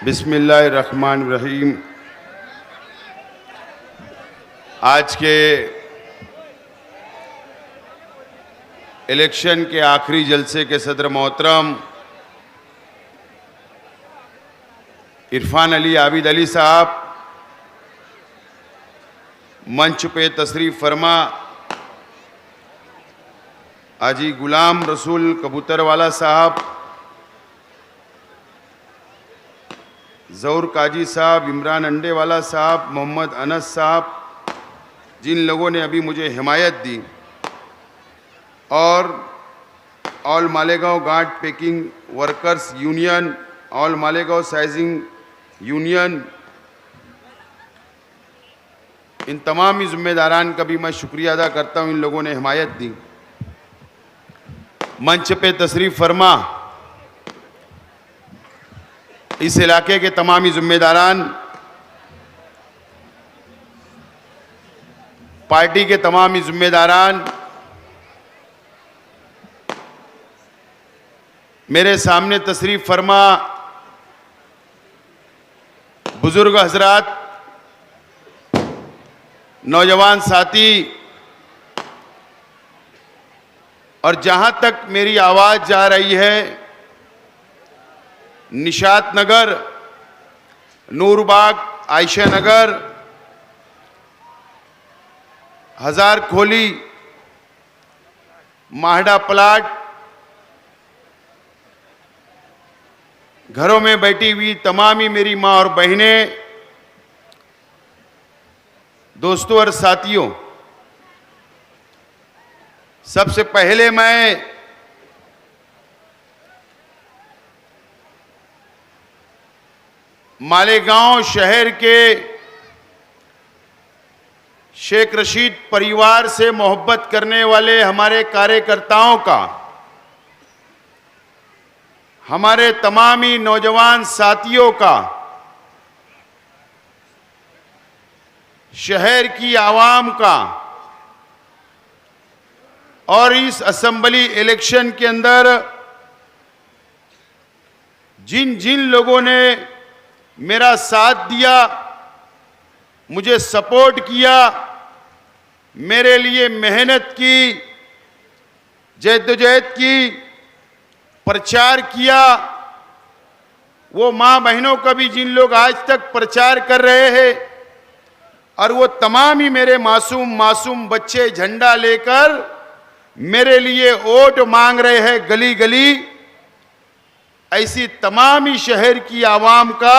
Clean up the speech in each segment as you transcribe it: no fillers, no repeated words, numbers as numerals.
बिस्मिल्लाहिर्रहमानिर्रहीम। आज के इलेक्शन के आखिरी जलसे के सदर मोहतरम इरफान अली आबिद अली साहब, मंच पे तशरीफ़ फरमा हाजी गुलाम रसूल कबूतरवाला साहब, ज़ौर काजी साहब, इमरान अंडेवाला साहब, मोहम्मद अनस साहब, जिन लोगों ने अभी मुझे हिमायत दी, और all Malegaon guard packing workers union, all Malegaon sizing union, इन तमामी ज़िम्मेदारान का भी मैं शुक्रिया अदा करता हूँ। इन लोगों ने हिमायत दी। मंच पे तशरीफ़ फरमा इस इलाके के तमामी ज़िम्मेदारान, पार्टी के तमामी ज़िम्मेदारान, मेरे सामने तशरीफ़ फरमा बुज़ुर्ग हज़रात, नौजवान साथी, और जहां तक मेरी आवाज़ जा रही है, निशात नगर, नूरबाग, आयशा नगर, हजार खोली, माहडा प्लाट, घरों में बैठी हुई तमामी मेरी माँ और बहनें, दोस्तों और साथियों, सबसे पहले मैं मालेगांव शहर के शेख रशीद परिवार से मोहब्बत करने वाले हमारे कार्यकर्ताओं का, हमारे तमामी नौजवान साथियों का, शहर की आवाम का, और इस असेंबली इलेक्शन के अंदर जिन जिन लोगों ने मेरा साथ दिया, मुझे सपोर्ट किया, मेरे लिए मेहनत की, जद्दोजहद की, प्रचार किया, वो माँ बहनों का भी जिन लोग आज तक प्रचार कर रहे हैं, और वो तमाम ही मेरे मासूम बच्चे झंडा लेकर मेरे लिए वोट मांग रहे हैं गली गली, ऐसी तमाम ही शहर की आवाम का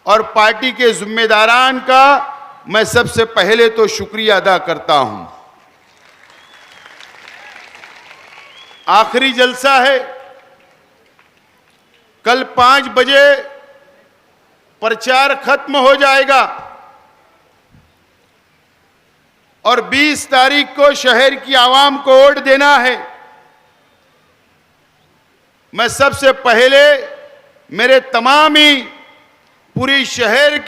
और पार्टी के जिम्मेदारान का मैं सबसे पहले तो शुक्रिया अदा करता हूं। आखिरी जलसा है, कल 5 बजे प्रचार खत्म हो जाएगा और 20 तारीख को शहर की आवाम को वोट देना है। मैं सबसे पहले मेरे तमामी पूरे शहर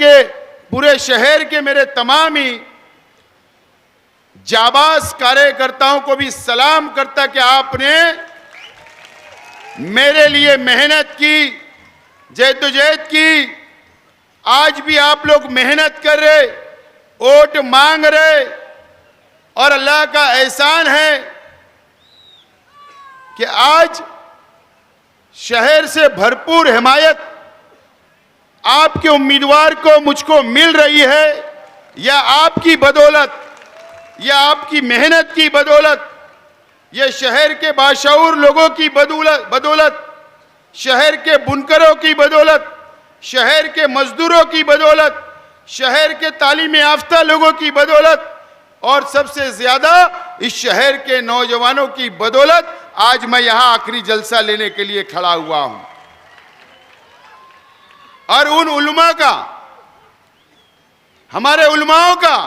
के मेरे तमामी जाबाज कार्यकर्ताओं को भी सलाम करता कि आपने मेरे लिए मेहनत की, जद्दोजहद की, आज भी आप लोग मेहनत कर रहे, वोट मांग रहे, और अल्लाह का एहसान है कि आज शहर से भरपूर हिमायत आपके उम्मीदवार को मुझको मिल रही है, या आपकी बदौलत, या आपकी मेहनत की बदौलत, यह शहर के बाशऊर लोगों की बदौलत, शहर के बुनकरों की बदौलत, शहर के मजदूरों की बदौलत, शहर के तालीम याफ्ता लोगों की बदौलत, और सबसे ज्यादा इस शहर के नौजवानों की बदौलत आज मैं यहां आखिरी जलसा लेने के लिए खड़ा हुआ हूं। और उन उलमा का, हमारे उलमाओं का,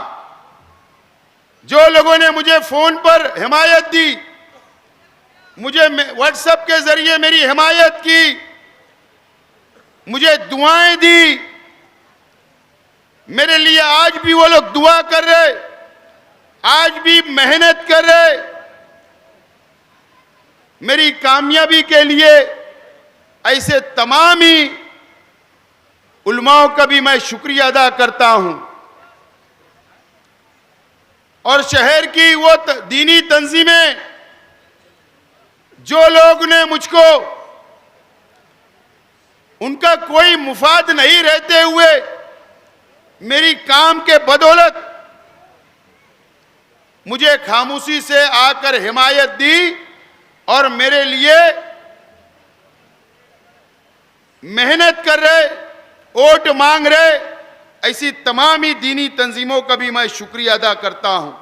जो लोगों ने मुझे फोन पर हिमायत दी, मुझे व्हाट्सएप के जरिए मेरी हिमायत की, मुझे दुआएं दी, मेरे लिए आज भी वो लोग दुआ कर रहे, आज भी मेहनत कर रहे, मेरी कामयाबी के लिए। ऐसे तमाम ही उलमाओं का भी मैं शुक्रिया अदा करता हूं और शहर की वो दीनी तंजीमें जो लोग ने मुझको उनका कोई मुफाद नहीं रहते हुए मेरी काम के बदौलत मुझे खामोशी से आकर हिमायत दी और मेरे लिए मेहनत कर रहे, वोट मांग रहे, ऐसी तमाम ही दीनी तंजीमों का भी मैं शुक्रिया अदा करता हूं।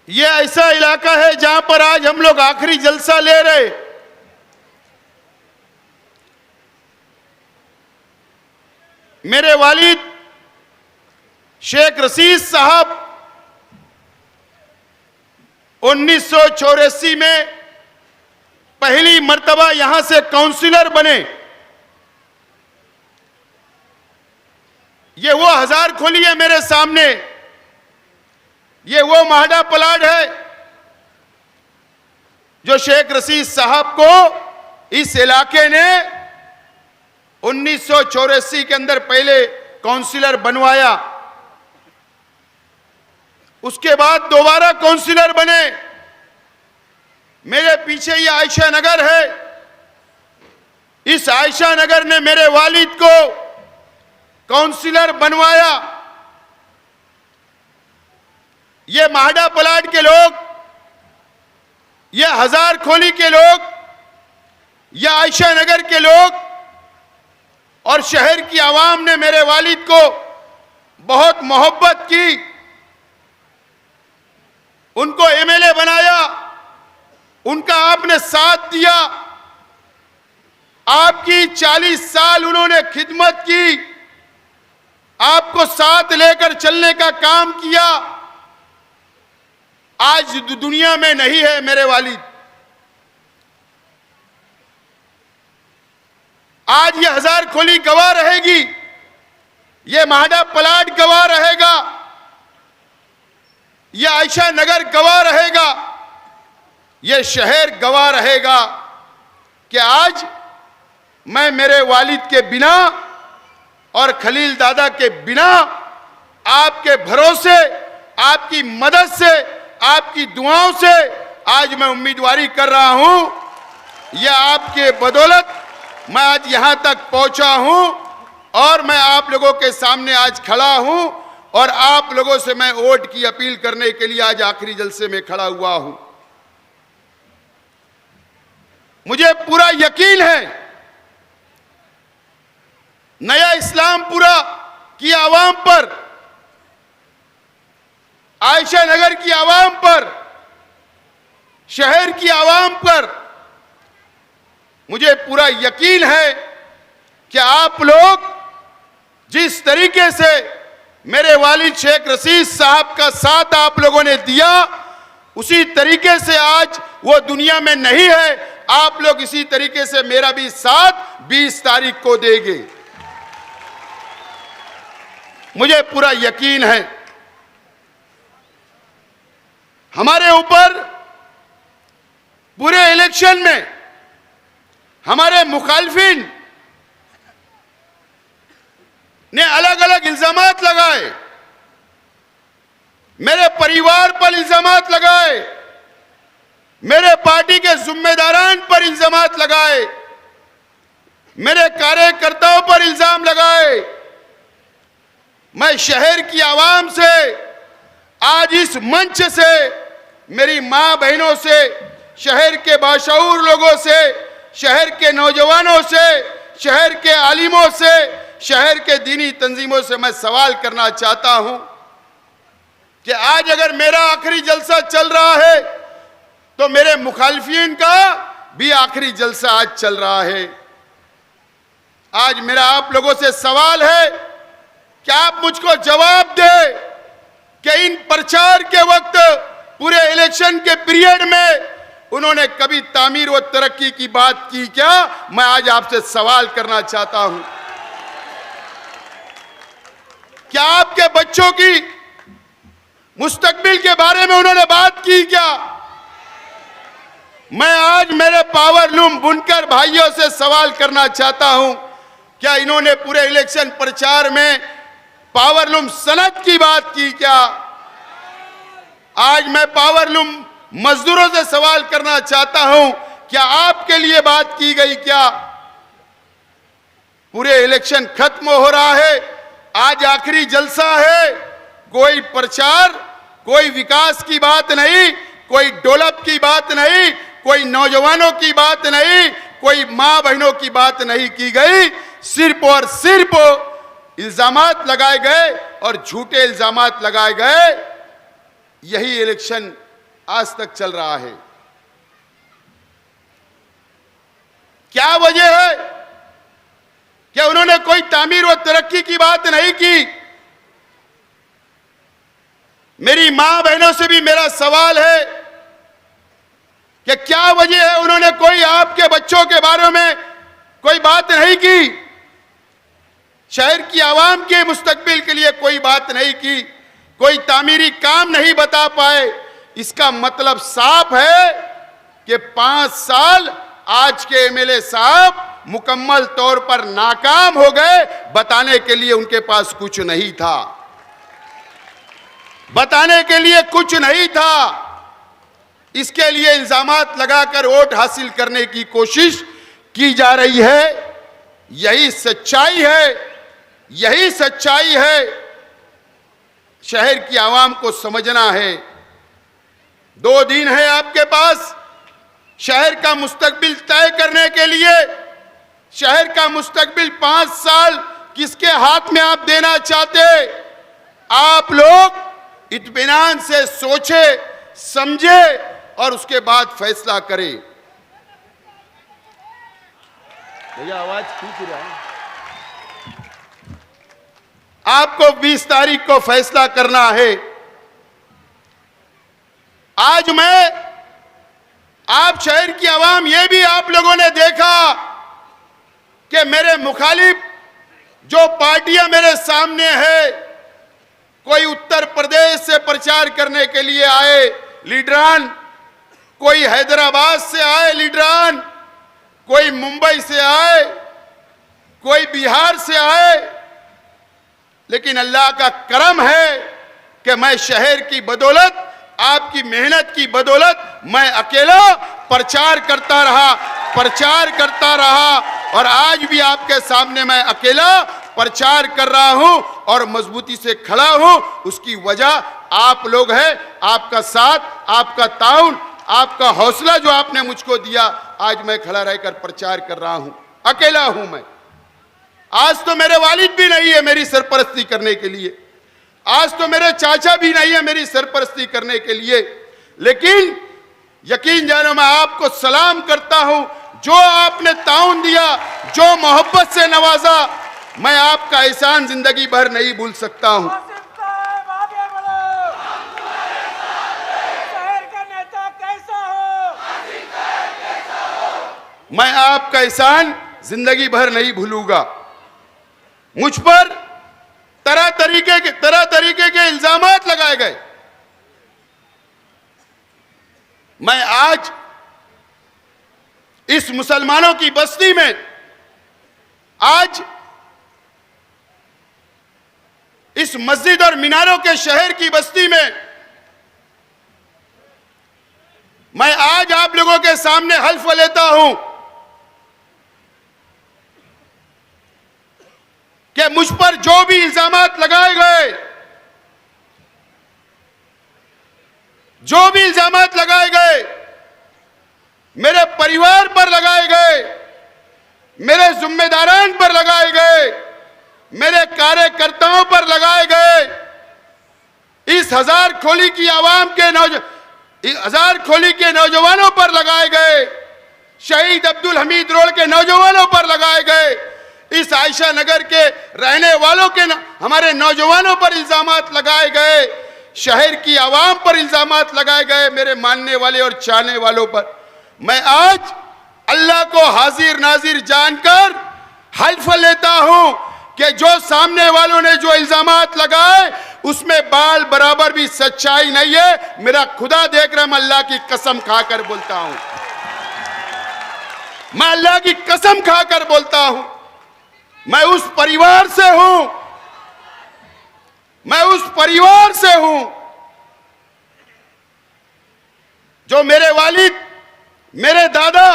यह ऐसा इलाका है जहां पर आज हम लोग आखिरी जलसा ले रहे। मेरे वालिद शेख रशीद साहब 1984 में पहली मर्तबा यहां से काउंसिलर बने। ये वो हजार खोली है मेरे सामने, ये वो माहडा प्लाट है जो शेख रशीद साहब को इस इलाके ने 1984 के अंदर पहले काउंसिलर बनवाया। उसके बाद दोबारा काउंसिलर बने। मेरे पीछे ये आयशा नगर है। इस आयशा नगर ने मेरे वालिद को काउंसिलर बनवाया। ये माहडा प्लाट के लोग, ये हजार खोली के लोग, ये आयशा नगर के लोग और शहर की आवाम ने मेरे वालिद को बहुत मोहब्बत की, उनको एमएलए बनाया, उनका आपने साथ दिया। आपकी 40 साल उन्होंने खिदमत की, आपको साथ लेकर चलने का काम किया। आज दुनिया में नहीं है मेरे वालिद। आज ये हजार खोली गवाह रहेगी, ये माहडा प्लाट गवाह रहेगा, ये आयशा नगर गवाह रहेगा, ये शहर गवाह रहेगा कि आज मैं मेरे वालिद के बिना और खलील दादा के बिना आपके भरोसे, आपकी मदद से, आपकी दुआओं से आज मैं उम्मीदवारी कर रहा हूं। यह आपके बदौलत मैं आज यहां तक पहुंचा हूं और मैं आप लोगों के सामने आज खड़ा हूं और आप लोगों से मैं वोट की अपील करने के लिए आज आखिरी जलसे में खड़ा हुआ हूं। मुझे पूरा यकीन है नया इस्लामपुरा की आवाम पर, आयशा नगर की आवाम पर, शहर की आवाम पर मुझे पूरा यकीन है कि आप लोग जिस तरीके से मेरे वालिद शेख रशीद साहब का साथ आप लोगों ने दिया, उसी तरीके से आज वो दुनिया में नहीं है। आप लोग इसी तरीके से मेरा भी साथ 20 तारीख को देंगे, मुझे पूरा यकीन है। हमारे ऊपर पूरे इलेक्शन में हमारे मुखालफिन ने अलग अलग इल्जामात लगाए, मेरे परिवार पर इल्जामात लगाए, मेरे पार्टी के जिम्मेदारान पर इल्जामात लगाए, मेरे कार्यकर्ताओं पर इल्जाम लगाए। मैं शहर की आवाम से आज इस मंच से, मेरी मां बहनों से, शहर के बाशऊर लोगों से, शहर के नौजवानों से, शहर के आलिमों से, शहर के दीनी तंजीमों से मैं सवाल करना चाहता हूं कि आज अगर मेरा आखिरी जलसा चल रहा है तो मेरे मुखालिफिन का भी आखिरी जलसा आज चल रहा है। आज मेरा आप लोगों से सवाल है कि आप मुझको जवाब दे कि इन प्रचार के वक्त पूरे इलेक्शन के पीरियड में उन्होंने कभी तामीर व तरक्की की बात की क्या? मैं आज आपसे सवाल करना चाहता हूं। क्या आपके बच्चों की मुस्तकबिल के बारे में उन्होंने बात की क्या? मैं आज मेरे पावरलूम बुनकर भाइयों से सवाल करना चाहता हूं, क्या इन्होंने पूरे इलेक्शन प्रचार में पावरलूम सनद की बात की क्या? आज मैं पावरलूम मजदूरों से सवाल करना चाहता हूं, क्या आपके लिए बात की गई क्या? पूरे इलेक्शन खत्म हो रहा है, आज आखिरी जलसा है, कोई प्रचार, कोई विकास की बात नहीं, कोई डेवलप की बात नहीं, कोई नौजवानों की बात नहीं, कोई मां बहनों की बात नहीं की गई। सिर्फ और सिर्फ इल्जामात लगाए गए और झूठे इल्जामात लगाए गए। यही इलेक्शन आज तक चल रहा है। क्या वजह है? क्या उन्होंने कोई तामीर व तरक्की की बात नहीं की? मेरी मां बहनों से भी मेरा सवाल है कि क्या वजह है उन्होंने कोई आपके बच्चों के बारे में कोई बात नहीं की? शहर की आवाम के मुस्तकबिल के लिए कोई बात नहीं की, कोई तामीरी काम नहीं बता पाए। इसका मतलब साफ है कि 5 साल आज के एमएलए साहब मुकम्मल तौर पर नाकाम हो गए। बताने के लिए उनके पास कुछ नहीं था, बताने के लिए कुछ नहीं था। इसके लिए इल्जामात लगाकर वोट हासिल करने की कोशिश की जा रही है। यही सच्चाई है, यही सच्चाई है। शहर की आवाम को समझना है। 2 दिन है आपके पास शहर का मुस्तकबिल तय करने के लिए। शहर का मुस्तकबिल 5 साल किसके हाथ में आप देना चाहते? आप लोग इत्मीनान से सोचे, समझे और उसके बाद फैसला करें। भैया आवाज ठीक रहा है। आपको 20 तारीख को फैसला करना है। आज आप शहर की आवाम, ये भी आप लोगों ने देखा कि मेरे मुखालिफ जो पार्टियां मेरे सामने है, कोई उत्तर प्रदेश से प्रचार करने के लिए आए लीडरान, कोई हैदराबाद से आए लीडरान, कोई मुंबई से आए, कोई बिहार से आए। लेकिन अल्लाह का करम है कि मैं शहर की बदौलत, आपकी मेहनत की बदौलत मैं अकेला प्रचार करता रहा और आज भी आपके सामने मैं अकेला प्रचार कर रहा हूं और मजबूती से खड़ा हूं। उसकी वजह आप लोग हैं, आपका साथ, आपका ताउन, आपका हौसला जो आपने मुझको दिया। आज मैं खड़ा रहकर प्रचार कर रहा हूं, अकेला हूं मैं। आज तो मेरे वालिद भी नहीं है मेरी सरपरस्ती करने के लिए, आज तो मेरे चाचा भी नहीं है मेरी सरपरस्ती करने के लिए। लेकिन यकीन जानो मैं आपको सलाम करता हूं, जो आपने ताउन दिया, जो मोहब्बत से नवाजा, मैं आपका एहसान जिंदगी भर नहीं भूल सकता हूं। मैं आपका एहसान जिंदगी भर नहीं भूलूंगा। मुझ पर तरह तरीके के इल्जामात लगाए गए। मैं आज इस मुसलमानों की बस्ती में, आज इस मस्जिद और मीनारों के शहर की बस्ती में, मैं आज आप लोगों के सामने हल्फ लेता हूं कि मुझ पर जो भी इल्जामात लगाए गए, जो भी इल्जामात लगाए गए, मेरे परिवार पर लगाए गए, मेरे जिम्मेदारान पर लगाए गए, मेरे कार्यकर्ताओं पर लगाए गए, इस हजार खोली की आवाम के हजार खोली के नौजवानों पर लगाए गए, शहीद अब्दुल हमीद रोड के नौजवानों पर लगाए गए, इस आयशा नगर के रहने वालों के हमारे नौजवानों पर इल्जामात लगाए गए, शहर की आवाम पर इल्जामात लगाए गए, मेरे मानने वाले और चाहने वालों पर। मैं आज अल्लाह को हाजिर नाजिर जानकर हल्फ लेता हूं कि जो सामने वालों ने जो इल्जामात लगाए उसमें बाल बराबर भी सच्चाई नहीं है। मेरा खुदा देख रहा, मैं अल्लाह की कसम खाकर बोलता हूं। मैं अल्लाह की कसम खाकर बोलता हूं, मैं उस परिवार से हूं, मैं उस परिवार से हूं जो मेरे वालिद, मेरे दादा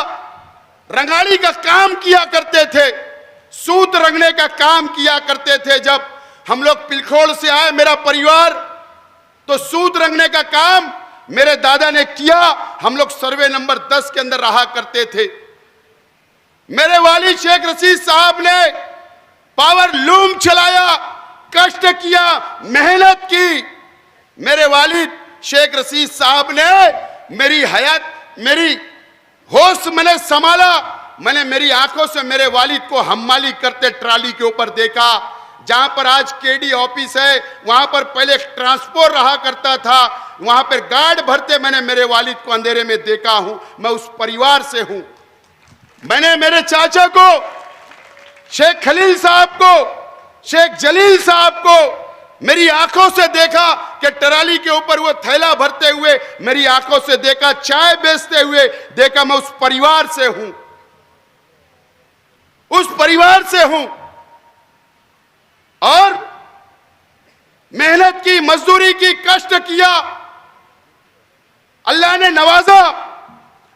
रंगाड़ी का काम किया करते थे, सूत रंगने का काम किया करते थे। जब हम लोग पिलखोड़ से आए मेरा परिवार, तो सूत रंगने का काम मेरे दादा ने किया। हम लोग सर्वे नंबर 10 के अंदर रहा करते थे। मेरे वालिद शेख रशीद साहब ने पावर लूम चलाया, कष्ट किया, मेहनत की। मेरे वालिद शेख रशीद साहब ने मेरी हयात, मेरी होश मैंने संभाला। मैंने मेरी आंखों से मेरे वालिद को हम्माली करते ट्राली के ऊपर देखा। जहां पर आज केडी ऑफिस है, वहां पर पहले ट्रांसपोर्ट रहा करता था, वहां पर गार्ड भरते मैंने मेरे वालिद को अंधेरे में देखा हूं। मैं उस परिवार से हूं। मैंने मेरे चाचा को, शेख खलील साहब को, शेख जलील साहब को मेरी आंखों से देखा कि ट्राली के ऊपर वो थैला भरते हुए मेरी आंखों से देखा, चाय बेचते हुए देखा। मैं उस परिवार से हूं, उस परिवार से हूं। और मेहनत की, मजदूरी की, कष्ट किया, अल्लाह ने नवाजा।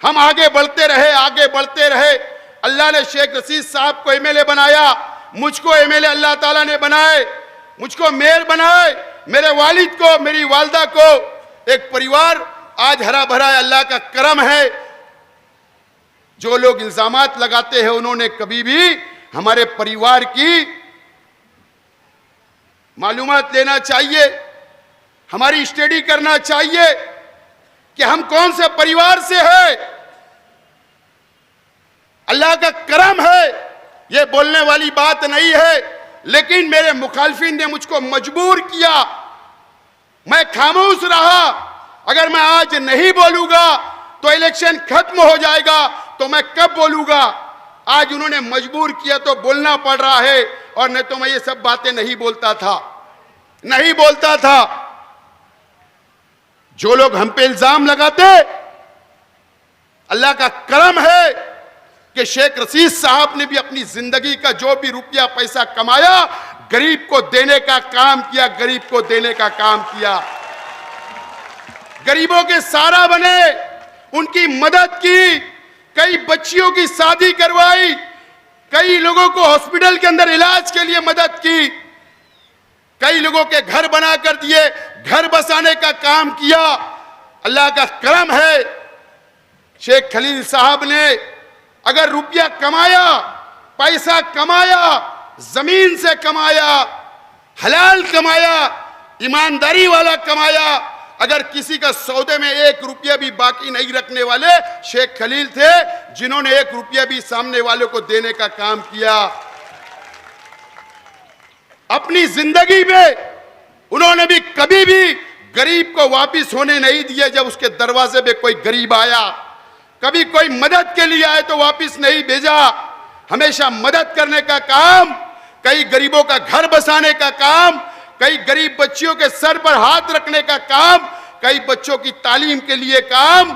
हम आगे बढ़ते रहे, आगे बढ़ते रहे। अल्लाह ने शेख रशीद साहब को एमएलए बनाया, मुझको एमएलए अल्लाह ताला ने बनाए, मुझको मेयर बनाए, मेरे वालिद को, मेरी वालदा को। एक परिवार आज हरा भरा है, अल्लाह का करम है। जो लोग इल्जामात लगाते हैं उन्होंने कभी भी हमारे परिवार की मालूमात लेना चाहिए, हमारी स्टडी करना चाहिए कि हम कौन से परिवार से हैं। अल्लाह का करम है, यह बोलने वाली बात नहीं है। लेकिन मेरे मुखालफिन ने मुझको मजबूर किया, मैं खामोश रहा। अगर मैं आज नहीं बोलूंगा तो इलेक्शन खत्म हो जाएगा, तो मैं कब बोलूंगा। आज उन्होंने मजबूर किया तो बोलना पड़ रहा है, और नहीं तो मैं ये सब बातें नहीं बोलता था, नहीं बोलता था। जो लोग हम पे इल्जाम लगाते, अल्लाह का करम है कि शेख रशीद साहब ने भी अपनी जिंदगी का जो भी रुपया पैसा कमाया, गरीब को देने का काम किया, गरीब को देने का काम किया। गरीबों के सहारा बने, उनकी मदद की, कई बच्चियों की शादी करवाई, कई लोगों को हॉस्पिटल के अंदर इलाज के लिए मदद की, कई लोगों के घर बना कर दिए, घर बसाने का काम किया। अल्लाह का करम है। शेख खलील साहब ने अगर रुपया कमाया, पैसा कमाया, जमीन से कमाया, हलाल कमाया, ईमानदारी वाला कमाया, अगर किसी का सौदे में 1 रुपया भी बाकी नहीं रखने वाले शेख खलील थे, जिन्होंने 1 रुपया भी सामने वालों को देने का काम किया। अपनी जिंदगी में उन्होंने भी कभी भी गरीब को वापिस होने नहीं दिया। जब उसके दरवाजे पे कोई गरीब आया, कभी कोई मदद के लिए आए तो वापिस नहीं भेजा। हमेशा मदद करने का काम, कई गरीबों का घर बसाने का काम, कई गरीब बच्चियों के सर पर हाथ रखने का काम, कई बच्चों की तालीम के लिए काम।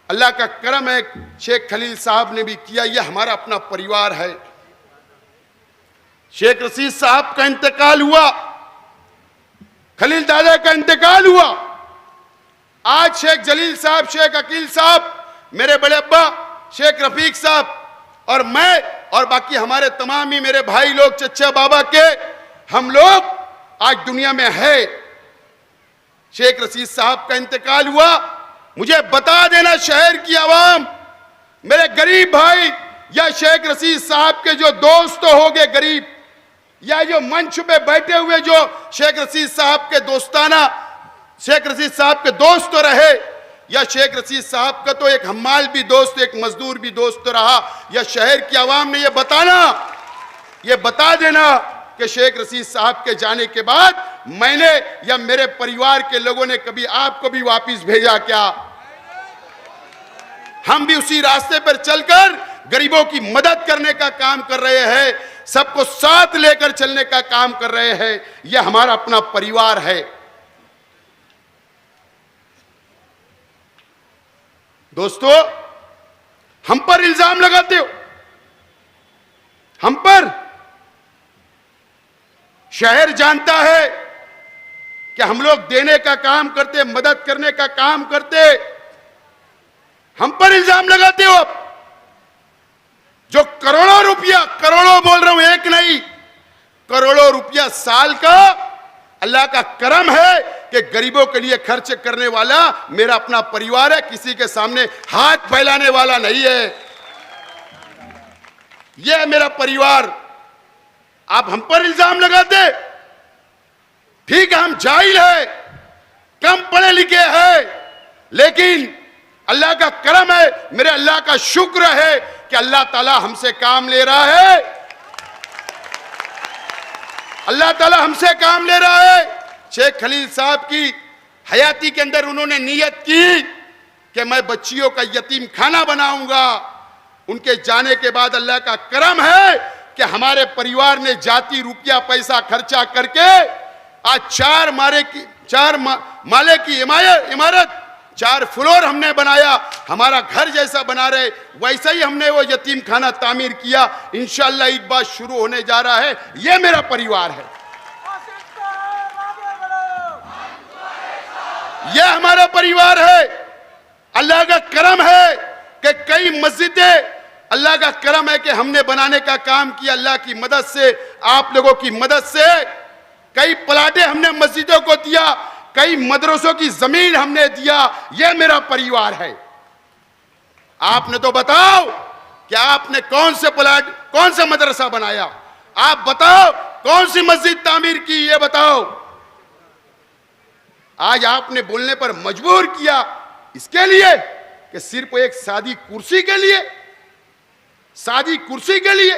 अल्लाह का करम है, शेख खलील साहब ने भी किया। यह हमारा अपना परिवार है। शेख रशीद साहब का इंतकाल हुआ, खलील दादा का इंतकाल हुआ। आज शेख जलील साहब, शेख अकील साहब, मेरे बड़े अब्बा शेख रफीक साहब और मैं और बाकी हमारे तमाम ही मेरे भाई लोग, चच्चा बाबा के, हम लोग आज दुनिया में है। शेख रशीद साहब का इंतकाल हुआ। मुझे बता देना शहर की आवाम, मेरे गरीब भाई, या शेख रशीद साहब के जो दोस्त हो गए गरीब, या जो मंच पे बैठे हुए जो शेख रशीद साहब के दोस्ताना, शेख रशीद साहब के दोस्त रहे, या शेख रशीद साहब का तो एक हम्माल भी दोस्त, एक मजदूर भी दोस्त रहा, या शहर की आवाम ने ये बताना, ये बता देना कि शेख रशीद साहब के जाने के बाद मैंने या मेरे परिवार के लोगों ने कभी आपको भी वापिस भेजा क्या। हम भी उसी रास्ते पर चलकर गरीबों की मदद करने का काम कर रहे हैं, सबको साथ लेकर चलने का काम कर रहे हैं। यह हमारा अपना परिवार है। दोस्तों, हम पर इल्जाम लगाते हो, हम पर। शहर जानता है कि हम लोग देने का काम करते, मदद करने का काम करते, हम पर इल्जाम लगाते हो। अब जो करोड़ों रुपया, करोड़ों बोल रहा हूं, एक नहीं, करोड़ों रुपया साल का अल्लाह का करम है कि गरीबों के लिए खर्च करने वाला मेरा अपना परिवार है, किसी के सामने हाथ फैलाने वाला नहीं है। यह है मेरा परिवार। आप हम पर इल्जाम लगाते, ठीक है, हम जाहिल है, कम पढ़े लिखे हैं, लेकिन अल्लाह का करम है, मेरे अल्लाह का शुक्र है कि अल्लाह ताला हमसे काम ले रहा है, अल्लाह ताला हमसे काम ले रहा है। शेख खलील साहब की हयाती के अंदर उन्होंने नियत की कि मैं बच्चियों का यतीम खाना बनाऊंगा। उनके जाने के बाद अल्लाह का करम है कि हमारे परिवार ने जाती रुपया पैसा खर्चा करके आज चार माले की इमारत, 4 फ्लोर हमने बनाया। हमारा घर जैसा बना रहे वैसा ही हमने वो यतीम खाना तामीर किया। इंशाअल्लाह ईद बाद शुरू होने जा रहा है। ये मेरा परिवार है, यह हमारा परिवार है। अल्लाह का करम है कि कई मस्जिदें, अल्लाह का करम है कि हमने बनाने का काम किया अल्लाह की मदद से, आप लोगों की मदद से। कई प्लाटें हमने मस्जिदों को दिया, कई मदरसों की जमीन हमने दिया। यह मेरा परिवार है। आपने तो बताओ कि आपने कौन से प्लाट, कौन सा मदरसा बनाया, आप बताओ कौन सी मस्जिद तामीर की, ये बताओ। आज आपने बोलने पर मजबूर किया इसके लिए कि सिर्फ एक सादी कुर्सी के लिए, सादी कुर्सी के लिए।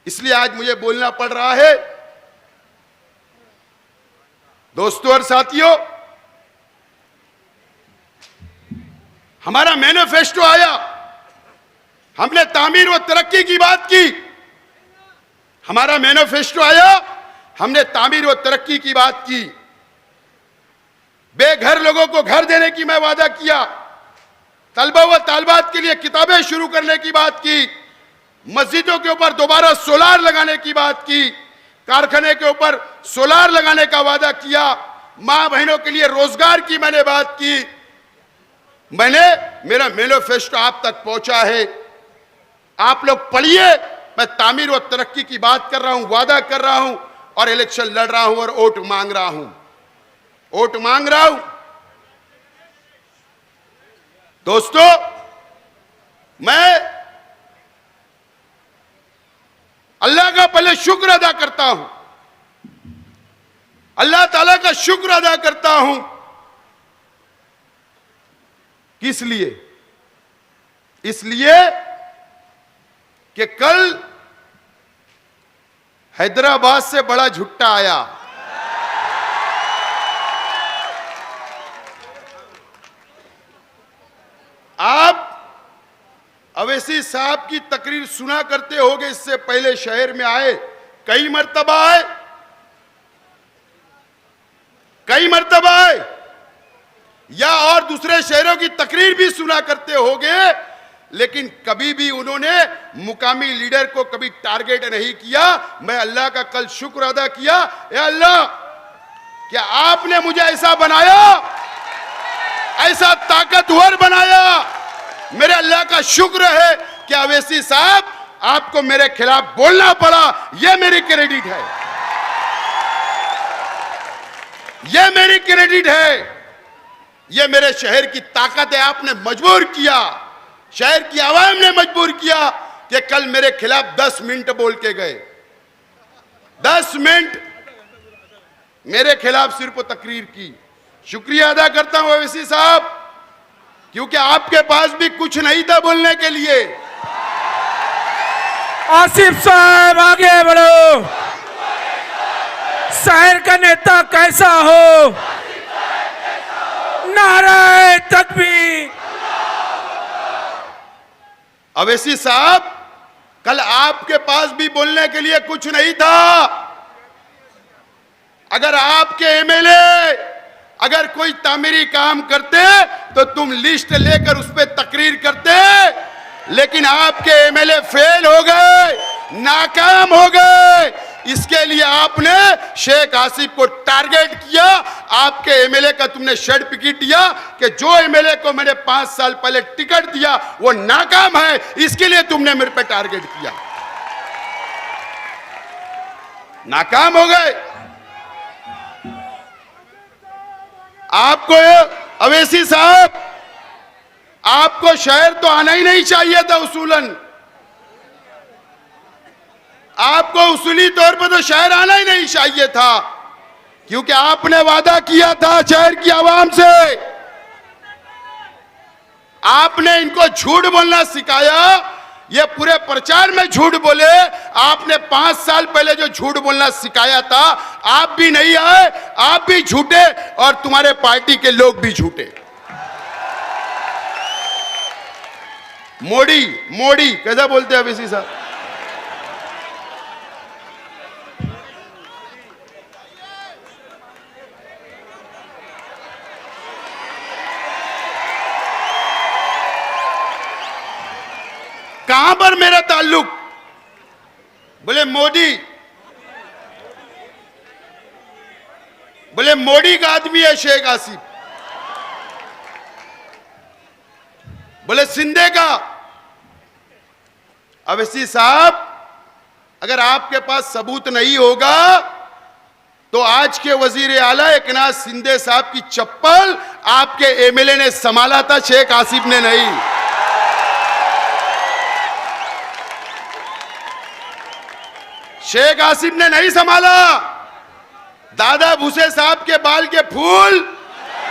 इसलिए आज मुझे बोलना पड़ रहा है। दोस्तों और साथियों, हमारा मैनिफेस्टो आया, हमने तामीर व तरक्की की बात की। हमारा मैनिफेस्टो आया, हमने तामीर व तरक्की की बात की। बेघर लोगों को घर देने की मैं वादा किया, तलबा व तालबात के लिए किताबें शुरू करने की बात की, मस्जिदों के ऊपर दोबारा सोलार लगाने की बात की, कारखाने के ऊपर सोलार लगाने का वादा किया, मां बहनों के लिए रोजगार की मैंने बात की। मेरा मैनिफेस्टो आप तक पहुंचा है, आप लोग पढ़िए। मैं तामीर व तरक्की की बात कर रहा हूं, वादा कर रहा हूं, और इलेक्शन लड़ रहा हूं और वोट मांग रहा हूं, वोट मांग रहा हूं। दोस्तों, मैं अल्लाह का पहले शुक्र अदा करता हूं, अल्लाह ताला का शुक्र अदा करता हूं। किस लिए? इसलिए कि कल हैदराबाद से बड़ा झुट्टा आया। आप अवैसी साहब की तकरीर सुना करते होंगे, इससे पहले शहर में आए, कई मर्तबा आए, कई मर्तबा आए, या और दूसरे शहरों की तकरीर भी सुना करते होंगे, लेकिन कभी भी उन्होंने मुकामी लीडर को कभी टारगेट नहीं किया। मैं अल्लाह का कल शुक्र अदा किया, ए अल्लाह, क्या आपने मुझे ऐसा बनाया, ऐसा ताकतवर बनाया। मेरे अल्लाह का शुक्र है कि अवैसी साहब आपको मेरे खिलाफ बोलना पड़ा, यह मेरी क्रेडिट है, यह मेरी क्रेडिट है, यह मेरे शहर की ताकत है। आपने मजबूर किया, शहर की आवाम ने मजबूर किया कि कल मेरे खिलाफ 10 मिनट बोल के गए, 10 मिनट मेरे खिलाफ सिर्फ तकरीर की। शुक्रिया अदा करता हूं अवैसी साहब, क्योंकि आपके पास भी कुछ नहीं था बोलने के लिए। आसिफ साहब आगे बढ़ो, शहर का नेता कैसा हो, नारे तकबीर। अवैसी साहब, कल आपके पास भी बोलने के लिए कुछ नहीं था। अगर आपके एमएलए, अगर कोई तामीरी काम करते तो तुम लिस्ट लेकर उस पर तकरीर करते, लेकिन आपके एमएलए फेल हो गए, नाकाम हो गए। इसके लिए आपने शेख आसिफ को टारगेट किया। आपके एमएलए का तुमने सर्टिफिकेट दिया कि जो एमएलए को मैंने 5 साल पहले टिकट दिया वो नाकाम है, इसके लिए तुमने मेरे पे टारगेट किया। नाकाम हो गए। आपको अवैसी साहब, आपको शहर तो आना ही नहीं चाहिए था उसूलन। आपको उसूली तौर पर तो शहर आना ही नहीं चाहिए था, क्योंकि आपने वादा किया था शहर की आवाम से। आपने इनको झूठ बोलना सिखाया, ये पूरे प्रचार में झूठ बोले। आपने 5 साल पहले जो झूठ बोलना सिखाया था, आप भी नहीं आए, आप भी झूठे और तुम्हारे पार्टी के लोग भी झूठे। मोदी मोदी कैसा बोलते हैं अवैसी साहब? कहां पर मेरा ताल्लुक? बोले मोदी, बोले मोदी का आदमी है शेख आसिफ, बोले सिंधे का। अवैसी साहब, अगर आपके पास सबूत नहीं होगा तो आज के वजीर आला एकनाथ शिंदे साहब की चप्पल आपके एमएलए ने संभाला था, शेख आसिफ ने नहीं। शेख आसिफ ने नहीं संभाला। दादा भूसे साहब के बाल के फूल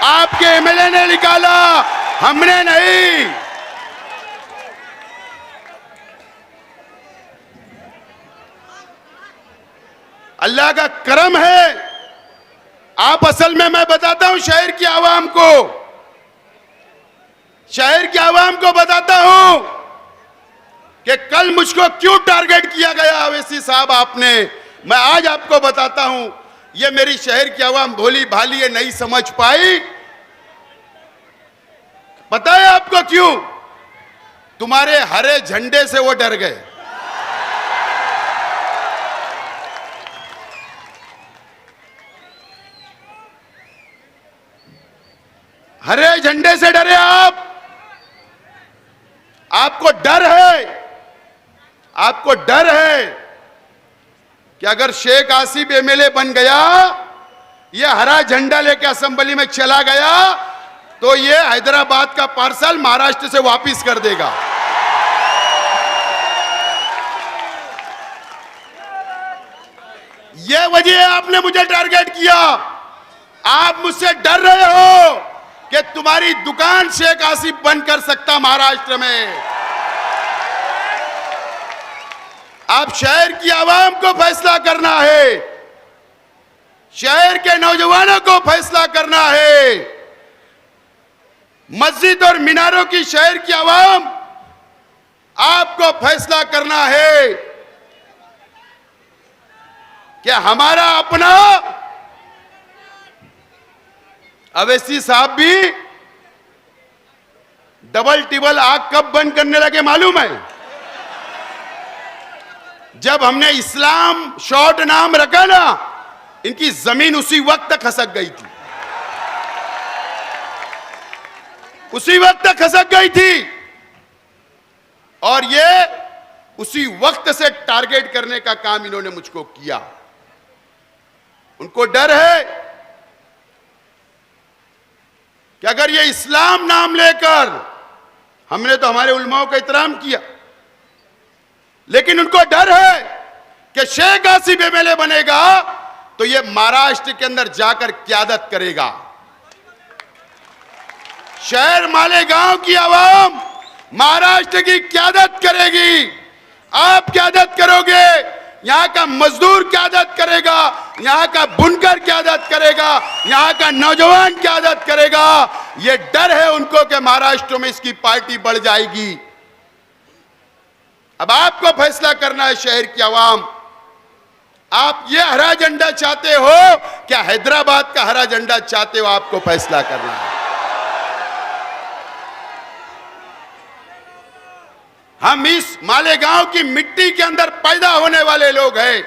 आपके एमएलए ने निकाला, हमने नहीं। अल्लाह का करम है। आप असल में, मैं बताता हूं शहर की आवाम को, शहर की आवाम को बताता हूं कि कल मुझको क्यों टारगेट किया गया अवैसी साहब आपने। मैं आज आपको बताता हूं। ये मेरी शहर की आवाम भोली भाली है, नहीं समझ पाई। पता है आपको क्यों? तुम्हारे हरे झंडे से वो डर गए। हरे झंडे से डरे आप। आपको डर है, आपको डर है कि अगर शेख आसिफ एमएलए बन गया, ये हरा झंडा लेके असेंबली में चला गया, तो ये हैदराबाद का पार्सल महाराष्ट्र से वापस कर देगा। ये वजह है आपने मुझे टारगेट किया। आप मुझसे डर रहे हो कि तुम्हारी दुकान शेख आसिफ बंद कर सकता महाराष्ट्र में। आप शहर की आवाम को फैसला करना है, शहर के नौजवानों को फैसला करना है। मस्जिद और मीनारों की शहर की आवाम, आपको फैसला करना है कि हमारा अपना। अवैसी साहब भी डबल टिबल आग कब बंद करने लगे मालूम है? जब हमने इस्लाम शॉर्ट नाम रखा ना, इनकी जमीन उसी वक्त तक खसक गई थी, उसी वक्त तक खसक गई थी। और ये उसी वक्त से टारगेट करने का काम इन्होंने मुझको किया। उनको डर है कि अगर ये इस्लाम नाम लेकर, हमने तो हमारे उलमाओं का एहतराम किया, लेकिन उनको डर है कि शेख आसिफ एमएलए बनेगा तो ये महाराष्ट्र के अंदर जाकर क्यादत करेगा। शहर मालेगांव की आवाम महाराष्ट्र की क्यादत करेगी। आप क्यादत करोगे, यहां का मजदूर क्यादत करेगा, यहां का बुनकर क्यादत करेगा, यहां का नौजवान क्यादत करेगा। ये डर है उनको कि महाराष्ट्र में इसकी पार्टी बढ़ जाएगी। अब आपको फैसला करना है शहर की आवाम। आप ये हरा झंडा चाहते हो क्या हैदराबाद का हरा झंडा चाहते हो, आपको फैसला करना है। हम इस मालेगांव की मिट्टी के अंदर पैदा होने वाले लोग हैं,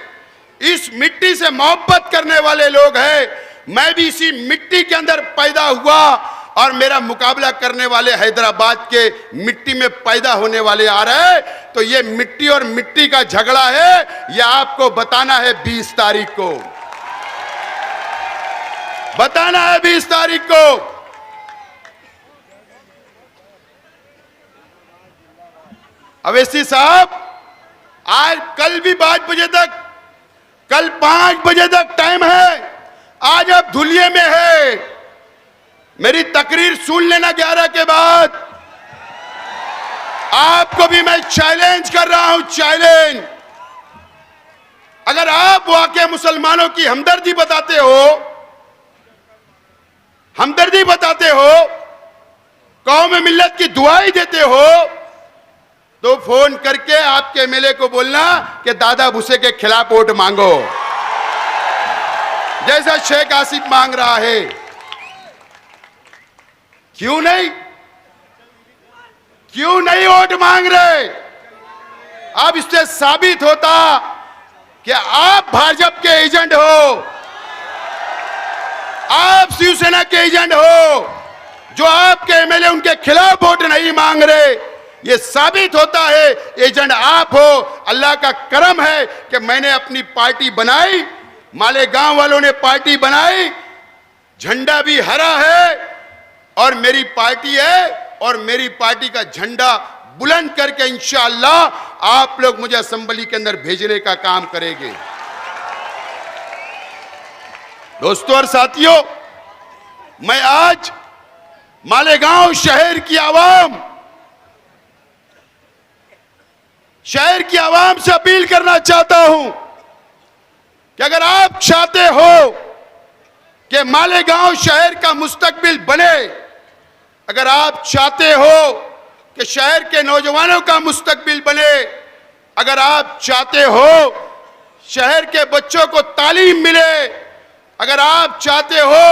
इस मिट्टी से मोहब्बत करने वाले लोग हैं। मैं भी इसी मिट्टी के अंदर पैदा हुआ और मेरा मुकाबला करने वाले हैदराबाद के मिट्टी में पैदा होने वाले आ रहे हैं। तो ये मिट्टी और मिट्टी का झगड़ा है, यह आपको बताना है 20 तारीख को, बताना है 20 तारीख को। अवैसी साहब, आज कल भी 5 बजे तक, कल 5 बजे तक टाइम है, आज आप धुलिये में है। मेरी तकरीर सुन लेना 11 के बाद। आपको भी मैं चैलेंज कर रहा हूं, चैलेंज। अगर आप वाकई मुसलमानों की हमदर्दी बताते हो, हमदर्दी बताते हो, कौम मिल्लत की दुआई देते हो, तो फोन करके आपके एमएलए को बोलना कि दादा भूसे के खिलाफ वोट मांगो, जैसा शेख आसिफ मांग रहा है। क्यों नहीं, क्यों नहीं वोट मांग रहे? अब इससे साबित होता कि आप भाजपा के एजेंट हो, आप शिवसेना के एजेंट हो। जो आपके एमएलए उनके खिलाफ वोट नहीं मांग रहे, यह साबित होता है एजेंट आप हो। अल्लाह का करम है कि मैंने अपनी पार्टी बनाई, मालेगांव वालों ने पार्टी बनाई, झंडा भी हरा है और मेरी पार्टी है, और मेरी पार्टी का झंडा बुलंद करके इंशाअल्लाह आप लोग मुझे असेंबली के अंदर भेजने का काम करेंगे। दोस्तों और साथियों, मैं आज मालेगांव शहर की आवाम से अपील करना चाहता हूं कि अगर आप चाहते हो कि मालेगांव शहर का मुस्तकबिल बने, अगर आप चाहते हो कि शहर के नौजवानों का मुस्तकबिल बने, अगर आप चाहते हो शहर के बच्चों को तालीम मिले, अगर आप चाहते हो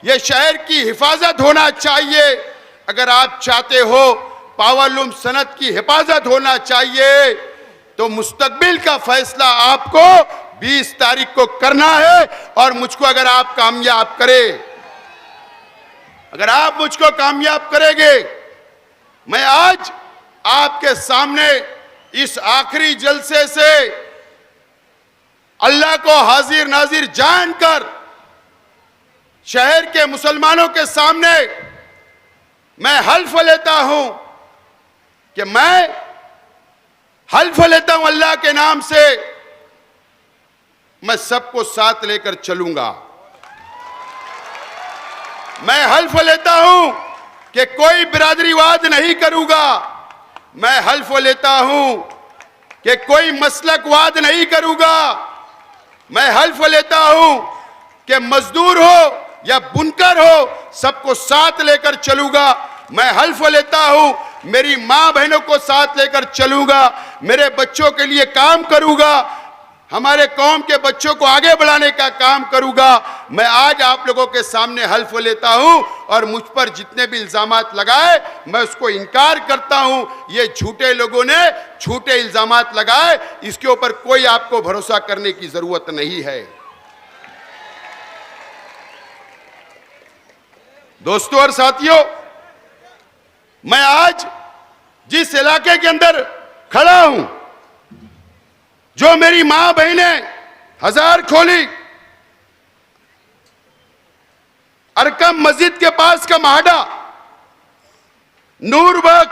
यह शहर की हिफाजत होना चाहिए, अगर आप चाहते हो पावरलूम सनत की हिफाजत होना चाहिए, तो मुस्तकबिल का फैसला आपको 20 तारीख को करना है। और मुझको अगर आप कामयाब करें, अगर आप मुझको कामयाब करेंगे, मैं आज आपके सामने इस आखिरी जलसे से अल्लाह को हाजिर नाजिर जानकर शहर के मुसलमानों के सामने मैं हल्फ लेता हूं कि मैं हल्फ लेता हूं अल्लाह के नाम से, मैं सबको साथ लेकर चलूंगा। मैं हल्फ लेता हूं कि कोई बिरादरीवाद नहीं करूंगा। मैं हल्फ लेता हूं कि कोई मसलकवाद नहीं करूंगा। मैं हल्फ लेता हूं कि मजदूर हो या बुनकर हो, सबको साथ लेकर चलूंगा। मैं हल्फ लेता हूं मेरी मां बहनों को साथ लेकर चलूंगा, मेरे बच्चों के लिए काम करूंगा, हमारे कौम के बच्चों को आगे बढ़ाने का काम करूंगा। मैं आज आप लोगों के सामने हल्फ लेता हूं और मुझ पर जितने भी इल्जामात लगाए मैं उसको इनकार करता हूं। ये झूठे लोगों ने झूठे इल्जामात लगाए, इसके ऊपर कोई आपको भरोसा करने की जरूरत नहीं है। दोस्तों और साथियों, मैं आज जिस इलाके के अंदर खड़ा हूं, जो मेरी मां बहनें हजार खोली, अरकम मस्जिद के पास का माहडा, नूरबाग,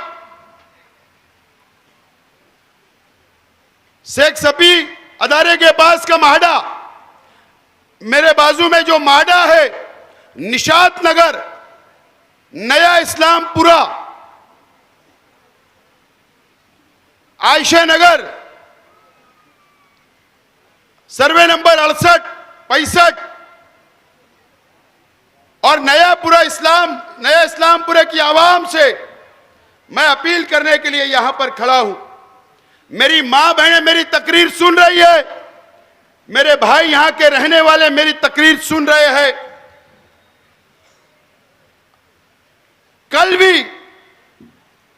शेख सफी अदारे के पास का माहडा, मेरे बाजू में जो माहडा है निशात नगर, नया इस्लामपुरा, आयशा नगर, सर्वे नंबर 68, 65 और नया इस्लामपुरा की आवाम से मैं अपील करने के लिए यहां पर खड़ा हूं। मेरी मां बहनें मेरी तकरीर सुन रही है, मेरे भाई यहां के रहने वाले मेरी तकरीर सुन रहे हैं, कल भी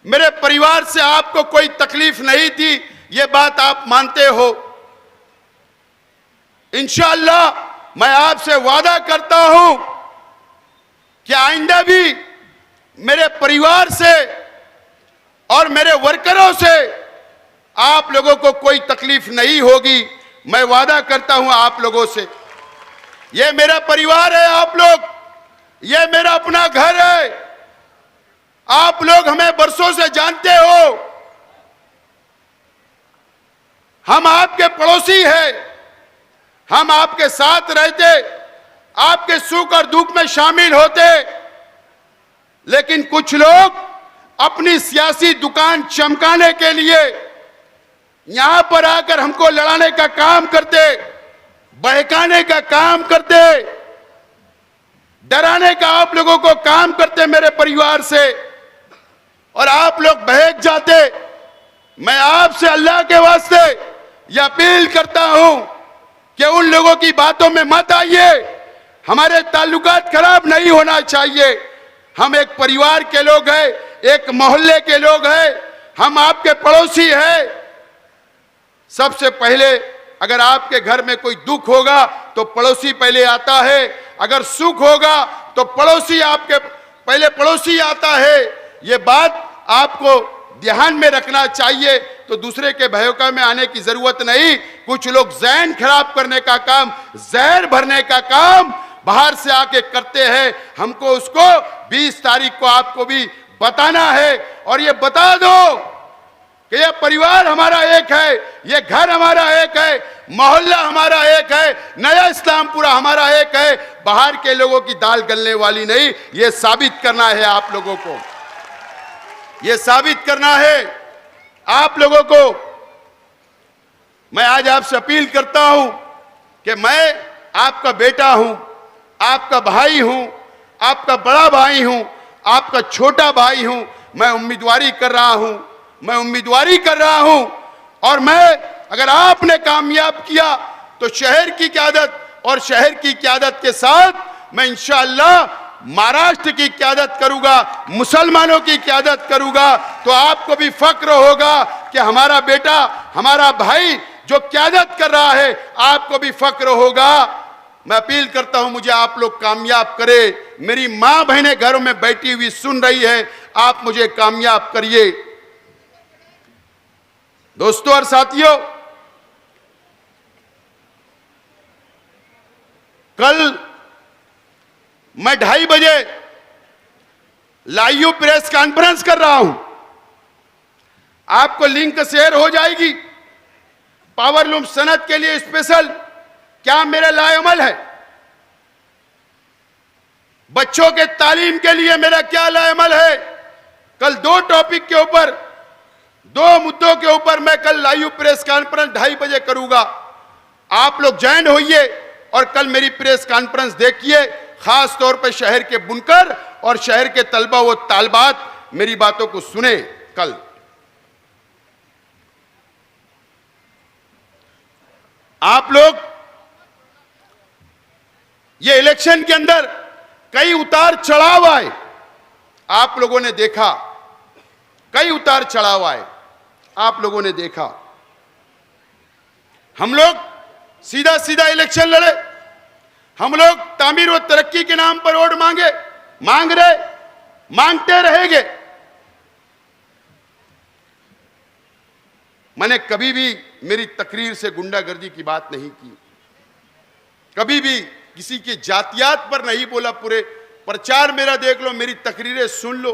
मेरे परिवार से आपको कोई तकलीफ नहीं थी, ये बात आप मानते हो। इंशाअल्लाह मैं आपसे वादा करता हूं कि आइंदा भी मेरे परिवार से और मेरे वर्करों से आप लोगों को कोई तकलीफ नहीं होगी। मैं वादा करता हूं आप लोगों से। ये मेरा परिवार है, आप लोग, ये मेरा अपना घर है। आप लोग हमें बरसों से जानते हो, हम आपके पड़ोसी हैं, हम आपके साथ रहते, आपके सुख और दुख में शामिल होते। लेकिन कुछ लोग अपनी सियासी दुकान चमकाने के लिए यहां पर आकर हमको लड़ाने का काम करते, बहकाने का काम करते, डराने का आप लोगों को काम करते मेरे परिवार से, और आप लोग बहक जाते। मैं आपसे अल्लाह के वास्ते यह अपील करता हूं कि उन लोगों की बातों में मत आइए। हमारे ताल्लुकात खराब नहीं होना चाहिए। हम एक परिवार के लोग हैं, एक मोहल्ले के लोग हैं, हम आपके पड़ोसी हैं। सबसे पहले अगर आपके घर में कोई दुख होगा तो पड़ोसी पहले आता है, अगर सुख होगा तो पड़ोसी आपके पहले पड़ोसी आता है। ये बात आपको ध्यान में रखना चाहिए। तो दूसरे के भयका में आने की जरूरत नहीं। कुछ लोग ज़हन खराब करने का काम, जहर भरने का काम बाहर से आके करते हैं। हमको उसको 20 तारीख को आपको भी बताना है, और ये बता दो कि ये परिवार हमारा एक है, ये घर हमारा एक है, मोहल्ला हमारा एक है, नया इस्लामपुरा हमारा एक है। बाहर के लोगों की दाल गलने वाली नहीं। ये साबित करना है आप लोगों को, ये साबित करना है आप लोगों को। मैं आज आपसे अपील करता हूं कि मैं आपका बेटा हूं, आपका भाई हूं, आपका बड़ा भाई हूं, आपका छोटा भाई हूं। मैं उम्मीदवारी कर रहा हूं, मैं उम्मीदवारी कर रहा हूं, और मैं अगर आपने कामयाब किया तो शहर की क़यादत और शहर की क़यादत के साथ मैं इंशाअल्लाह महाराष्ट्र की क़यादत करूंगा, मुसलमानों की क़यादत करूंगा। तो आपको भी फक्र होगा कि हमारा बेटा, हमारा भाई जो क़यादत कर रहा है, आपको भी फक्र होगा। मैं अपील करता हूं, मुझे आप लोग कामयाब करें। मेरी मां बहनें घरों में बैठी हुई सुन रही है, आप मुझे कामयाब करिए। दोस्तों और साथियों, कल मैं 2:30 बजे लाइव प्रेस कॉन्फ्रेंस कर रहा हूं। आपको लिंक शेयर हो जाएगी। पावरलूम सनत के लिए स्पेशल क्या मेरा लाएअमल है, बच्चों के तालीम के लिए मेरा क्या लाएअमल है। कल 2 टॉपिक के ऊपर, 2 मुद्दों के ऊपर मैं कल लाइव प्रेस कॉन्फ्रेंस 2:30 बजे करूंगा। आप लोग ज्वाइन होइए और कल मेरी प्रेस कॉन्फ्रेंस देखिए। खास तौर पर शहर के बुनकर और शहर के तलबा व तालबात मेरी बातों को सुने। कल आप लोग ये इलेक्शन के अंदर कई उतार चढ़ाव आए, आप लोगों ने देखा, कई उतार चढ़ाव आए, आप लोगों ने देखा। हम लोग सीधा सीधा इलेक्शन लड़े, हम लोग तामीर व तरक्की के नाम पर वोट मांग रहे, मांगते रहेंगे। मैंने कभी भी मेरी तकरीर से गुंडागर्दी की बात नहीं की, कभी भी किसी के जातियात पर नहीं बोला। पूरे प्रचार मेरा देख लो, मेरी तकरीरें सुन लो।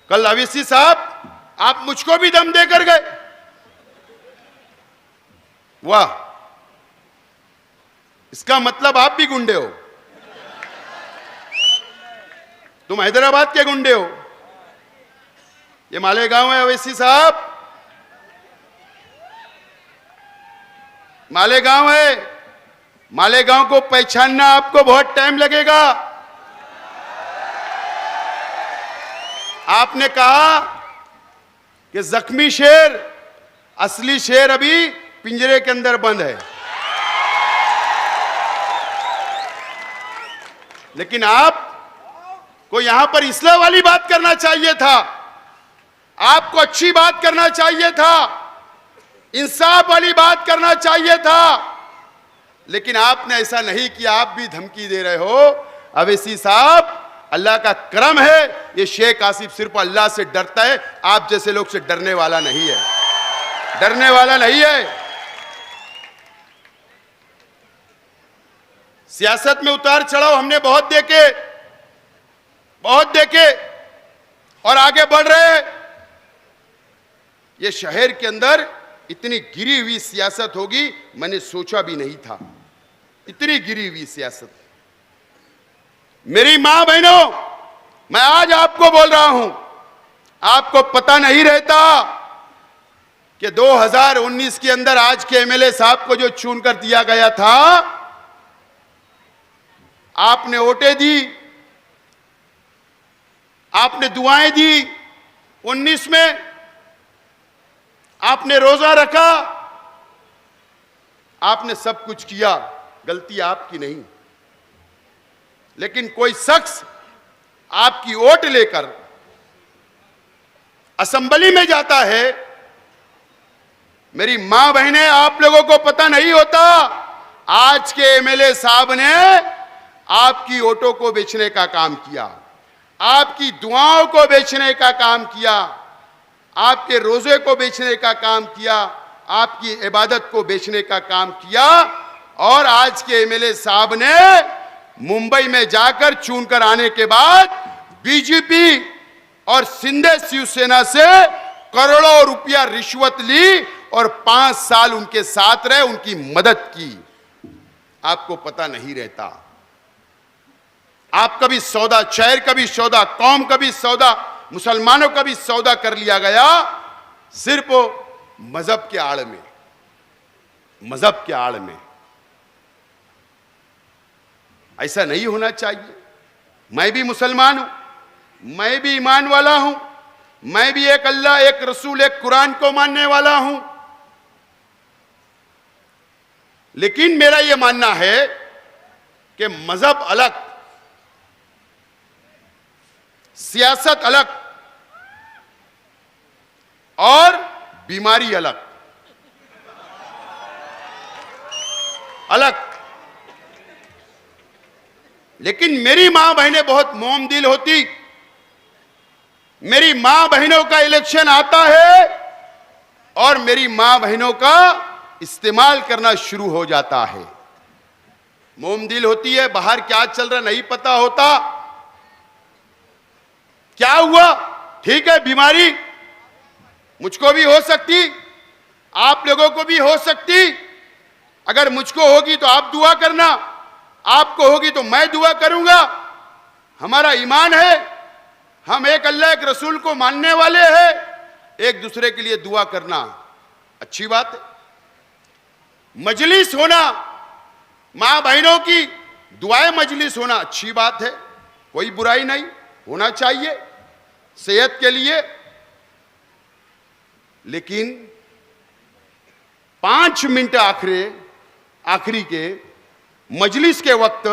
कल अवैसी साहब आप मुझको भी दम देकर गए, वाह, इसका मतलब आप भी गुंडे हो। तुम हैदराबाद के गुंडे हो। ये मालेगांव है अवैसी साहब, मालेगांव है। मालेगांव को पहचानना आपको बहुत टाइम लगेगा। आपने कहा कि जख्मी शेर, असली शेर अभी पिंजरे के अंदर बंद है। लेकिन आपको यहां पर इस्लाह वाली बात करना चाहिए था, आपको अच्छी बात करना चाहिए था, इंसाफ वाली बात करना चाहिए था, लेकिन आपने ऐसा नहीं किया। आप भी धमकी दे रहे हो। अवैसी साहब, अल्लाह का करम है, ये शेख आसिफ सिर्फ अल्लाह से डरता है, आप जैसे लोग से डरने वाला नहीं है, डरने वाला नहीं है। सियासत में उतार चढ़ाव हमने बहुत देखे और आगे बढ़ रहे हैं। ये शहर के अंदर इतनी गिरी हुई सियासत होगी, मैंने सोचा भी नहीं था, इतनी गिरी हुई सियासत। मेरी मां बहनों, मैं आज आपको बोल रहा हूं, आपको पता नहीं रहता कि 2019 के अंदर आज के एमएलए साहब को जो चुनकर दिया गया था, आपने वोटें दी, आपने दुआएं दी, 19 में आपने रोजा रखा, आपने सब कुछ किया, गलती आपकी नहीं। लेकिन कोई शख्स आपकी वोट लेकर असेंबली में जाता है। मेरी मां बहनें, आप लोगों को पता नहीं होता, आज के एमएलए साहब ने आपकी वोटों को बेचने का काम किया, आपकी दुआओं को बेचने का काम किया, आपके रोजे को बेचने का काम किया, आपकी इबादत को बेचने का काम किया। और आज के एमएलए साहब ने मुंबई में जाकर चुनकर आने के बाद बीजेपी और शिंदे शिवसेना से करोड़ों रुपया रिश्वत ली और 5 साल उनके साथ रहे, उनकी मदद की। आपको पता नहीं रहता। आप कभी सौदा, शहर का भी सौदा, कौम का भी सौदा, मुसलमानों का भी सौदा कर लिया गया, सिर्फ मजहब के आड़ में, मजहब के आड़ में। ऐसा नहीं होना चाहिए। मैं भी मुसलमान हूं, मैं भी ईमान वाला हूं, मैं भी एक अल्लाह, एक रसूल, एक कुरान को मानने वाला हूं। लेकिन मेरा यह मानना है कि मजहब अलग, सियासत अलग और बीमारी अलग अलग। लेकिन मेरी मां बहनें बहुत मोम दिल होती। मेरी मां बहनों का इलेक्शन आता है और मेरी मां बहनों का इस्तेमाल करना शुरू हो जाता है। मोम दिल होती है, बाहर क्या चल रहा नहीं पता होता। क्या हुआ? ठीक है, बीमारी मुझको भी हो सकती, आप लोगों को भी हो सकती। अगर मुझको होगी तो आप दुआ करना, आपको होगी तो मैं दुआ करूंगा। हमारा ईमान है, हम एक अल्लाह, एक रसूल को मानने वाले हैं। एक दूसरे के लिए दुआ करना अच्छी बात है। मजलिस होना, मां बहनों की दुआएं मजलिस होना अच्छी बात है, कोई बुराई नहीं, होना चाहिए सेहत के लिए। लेकिन 5 मिनट आखिरी के मजलिस के वक्त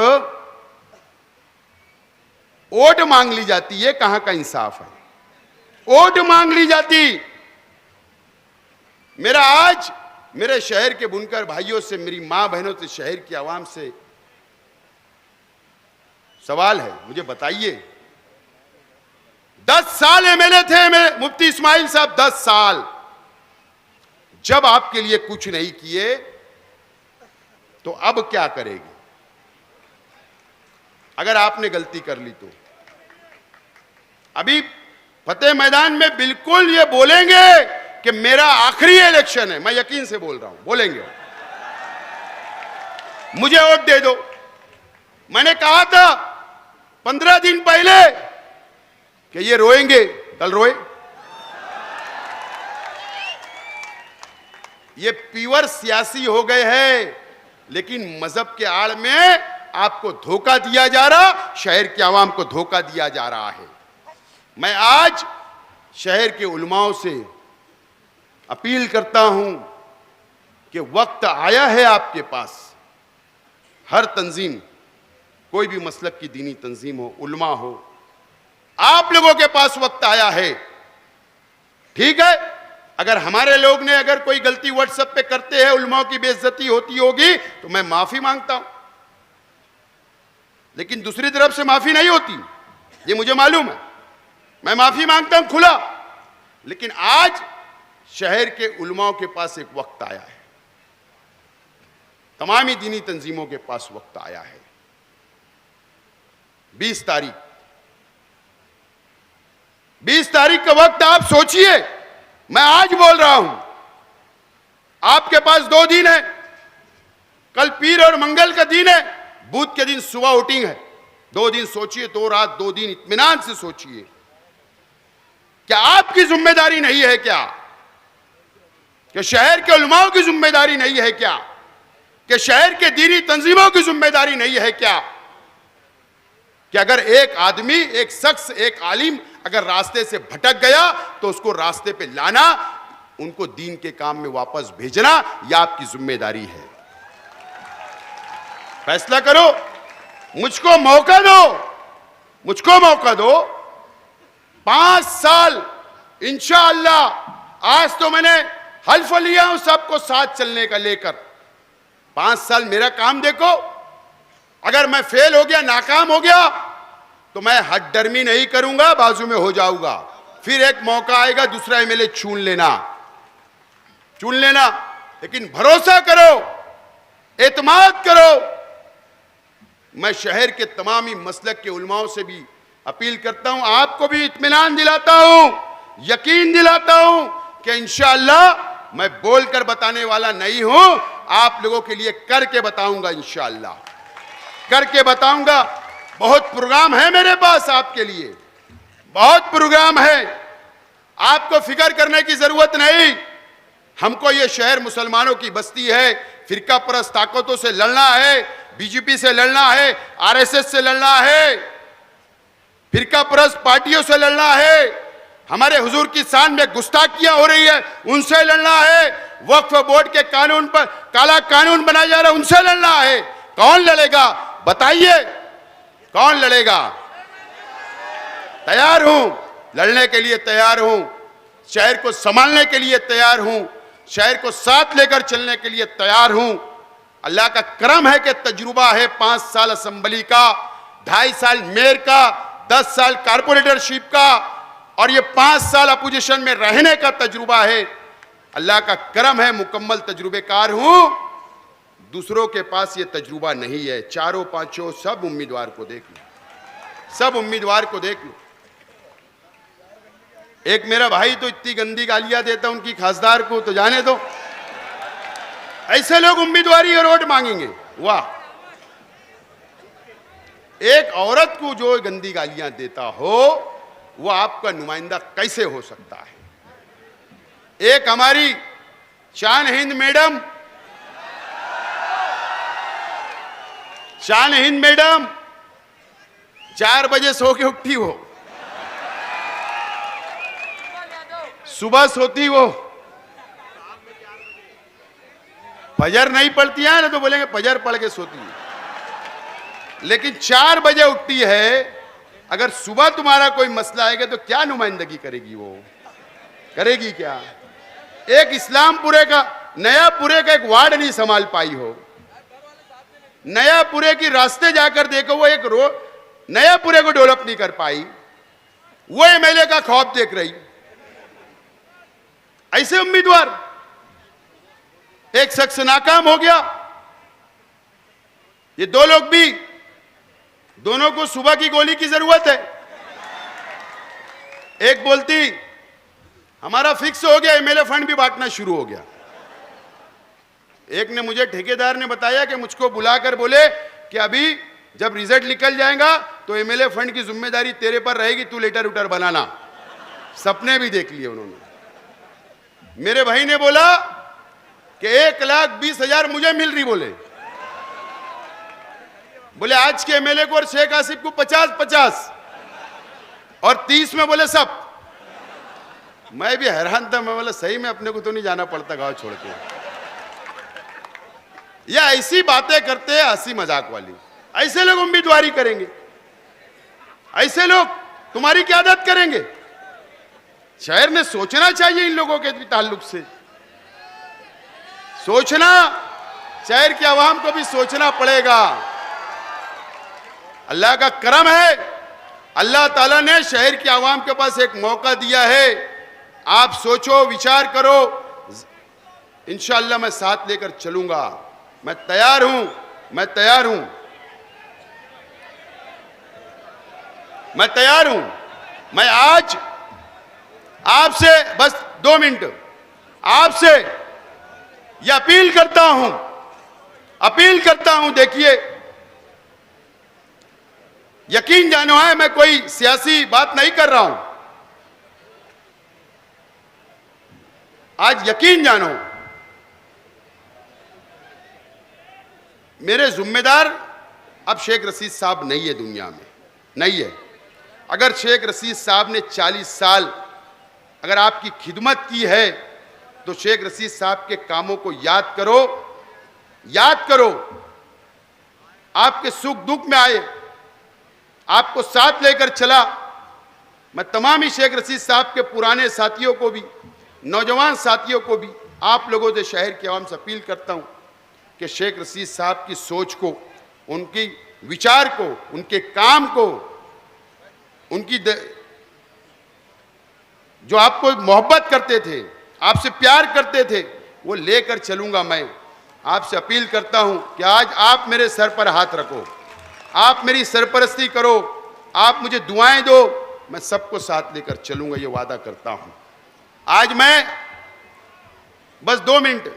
वोट मांग ली जाती है। कहां का इंसाफ है? वोट मांग ली जाती। मेरा आज मेरे शहर के बुनकर भाइयों से, मेरी मां बहनों से, शहर की आवाम से सवाल है, मुझे बताइए, 10 साल एमएलए थे मेरे मुफ्ती इस्माइल साहब, 10 साल। जब आपके लिए कुछ नहीं किए तो अब क्या करेगी? अगर आपने गलती कर ली तो अभी फतेह मैदान में बिल्कुल ये बोलेंगे कि मेरा आखिरी इलेक्शन है। मैं यकीन से बोल रहा हूं, बोलेंगे, मुझे वोट दे दो। मैंने कहा था 15 दिन पहले कि ये रोएंगे, कल रोए। ये पीवर सियासी हो गए हैं, लेकिन मजहब के आड़ में आपको धोखा दिया जा रहा, शहर के आवाम को धोखा दिया जा रहा है। मैं आज शहर के उलमाओं से अपील करता हूं कि वक्त आया है आपके पास, हर तंजीम, कोई भी मसलक की दीनी तंजीम हो, उलमा हो, आप लोगों के पास वक्त आया है। ठीक है, अगर हमारे लोग ने अगर कोई गलती व्हाट्सएप पे करते हैं, उलमाओं की बेइज्जती होती होगी तो मैं माफी मांगता हूं, लेकिन दूसरी तरफ से माफी नहीं होती, ये मुझे मालूम है। मैं माफी मांगता हूं खुला, लेकिन आज शहर के उलमाओं के पास एक वक्त आया है, तमामी दीनी तंजीमों के पास वक्त आया है। 20 तारीख का वक्त आप सोचिए। मैं आज बोल रहा हूं, आपके पास 2 दिन है, कल पीर और मंगल का दिन है, बुध के दिन सुबह वोटिंग है। 2 दिन सोचिए, 2 रात 2 दिन इत्मीनान से सोचिए। क्या आपकी जिम्मेदारी नहीं है क्या? कि शहर के उलमाओं की जिम्मेदारी नहीं है क्या? कि शहर के दीनी तंजीमों की जिम्मेदारी नहीं है क्या? कि अगर एक आदमी, एक शख्स, एक आलिम अगर रास्ते से भटक गया तो उसको रास्ते पे लाना, उनको दीन के काम में वापस भेजना, यह आपकी जिम्मेदारी है। फैसला करो, मुझको मौका दो, मुझको मौका दो। 5 साल इंशाअल्लाह, आज तो मैंने हल्फ लिया हूं सबको साथ चलने का लेकर। 5 साल मेरा काम देखो, अगर मैं फेल हो गया, नाकाम हो गया, तो मैं हट डरमी नहीं करूंगा, बाजू में हो जाऊंगा। फिर एक मौका आएगा, दूसरा एमएलए चुन लेना। लेकिन भरोसा करो, एतमाद करो। मैं शहर के तमामी मसलक के उलमाओं से भी अपील करता हूं, आपको भी इत्मीनान दिलाता हूं, यकीन दिलाता हूं कि इंशाअल्लाह मैं बोलकर बताने वाला नहीं हूं, आप लोगों के लिए करके बताऊंगा, इंशाअल्लाह करके बताऊंगा। बहुत प्रोग्राम है मेरे पास आपके लिए, बहुत प्रोग्राम है, आपको फिक्र करने की जरूरत नहीं। हमको ये शहर मुसलमानों की बस्ती है, फिरका परस्त ताकतों से लड़ना है, बीजेपी से लड़ना है, आरएसएस से लड़ना है, फिरका परस्त पार्टियों से लड़ना है, हमारे हुजूर की शान में गुस्ताखियां हो रही है उनसे लड़ना है, वक्फ बोर्ड के कानून पर काला कानून बनाया जा रहा है उनसे लड़ना है। कौन लड़ेगा बताइए, कौन लड़ेगा? तैयार हूं, लड़ने के लिए तैयार हूं, शहर को संभालने के लिए तैयार हूं, शहर को साथ लेकर चलने के लिए तैयार हूं। अल्लाह का करम है कि तजुर्बा है 5 साल असेंबली का, 2.5 साल मेयर का, 10 साल कारपोरेटरशिप का, और ये 5 साल अपोजिशन में रहने का तजुर्बा है। अल्लाह का करम है, मुकम्मल तजुर्बेकार हूं। दूसरों के पास ये तजुर्बा नहीं है। 4-5 सब उम्मीदवार को देख लो, सब उम्मीदवार को देख लो। एक मेरा भाई तो इतनी गंदी गालियां देता उनकी खासदार को, तो जाने दो। ऐसे लोग उम्मीदवारी और वोट मांगेंगे, वाह। एक औरत को जो गंदी गालियां देता हो, वो आपका नुमाइंदा कैसे हो सकता है? एक हमारी शान हिंद मैडम, शान हिंद मैडम 4 बजे सो के उठती, वो सुबह सोती, वो फजर नहीं पढ़ती है ना, तो बोलेंगे फजर पढ़ के सोती है, लेकिन 4 बजे उठती है। अगर सुबह तुम्हारा कोई मसला आएगा तो क्या नुमाइंदगी करेगी? वो करेगी क्या? एक इस्लामपुरे का, नयापुरे का एक वार्ड नहीं संभाल पाई हो, नयापुरे की रास्ते जाकर देखो, वो एक नयापुरे को डेवलप नहीं कर पाई, वो एमएलए का खौफ देख रही। ऐसे उम्मीदवार, एक शख्स नाकाम हो गया, ये 2 लोग भी, दोनों को सुबह की गोली की जरूरत है। एक बोलती हमारा फिक्स हो गया, एमएलए फंड भी बांटना शुरू हो गया। एक ने मुझे, ठेकेदार ने बताया कि मुझको बुलाकर बोले कि अभी जब रिजल्ट निकल जाएगा तो एमएलए फंड की जिम्मेदारी तेरे पर रहेगी, तू लेटर उटर बनाना। सपने भी देख लिए उन्होंने। मेरे भाई ने बोला कि 1,20,000 मुझे मिल रही, बोले आज के एमएलए को और शेख आसिफ को 50-50 और 30 में बोले सब। मैं भी हैरान था, मैं बोला सही में अपने को तो नहीं जाना पड़ता गांव छोड़ के। या ऐसी बातें करते हैं हंसी मजाक वाली, ऐसे लोग उम्मीदवारी करेंगे, ऐसे लोग तुम्हारी क्यादत करेंगे। शहर में सोचना चाहिए इन लोगों के ताल्लुक से, सोचना, शहर की आवाम को भी सोचना पड़ेगा। अल्लाह का करम है, अल्लाह ताला ने शहर की आवाम के पास एक मौका दिया है। आप सोचो, विचार करो, इंशाअल्लाह मैं साथ लेकर चलूंगा। मैं तैयार हूं, मैं तैयार हूं, मैं तैयार हूं। मैं आज आपसे बस 2 मिनट आपसे यह अपील करता हूं, देखिए, यकीन जानो है, मैं कोई सियासी बात नहीं कर रहा हूं। आज यकीन जानो, मेरे जिम्मेदार अब शेख रशीद साहब नहीं है, दुनिया में नहीं है। अगर शेख रशीद साहब ने 40 साल अगर आपकी खिदमत की है, तो शेख रशीद साहब के कामों को याद करो, याद करो। आपके सुख दुख में आए, आपको साथ लेकर चला। मैं तमाम ही शेख रशीद साहब के पुराने साथियों को भी, नौजवान साथियों को भी, आप लोगों से, शहर की आवाम से अपील करता हूं कि शेख रशीद साहब की सोच को, उनकी विचार को, उनके काम को, उनकी जो आपको मोहब्बत करते थे, आपसे प्यार करते थे, वो लेकर चलूंगा। मैं आपसे अपील करता हूं कि आज आप मेरे सर पर हाथ रखो, आप मेरी सरपरस्ती करो, आप मुझे दुआएं दो, मैं सबको साथ लेकर चलूंगा, ये वादा करता हूं। आज मैं बस 2 मिनट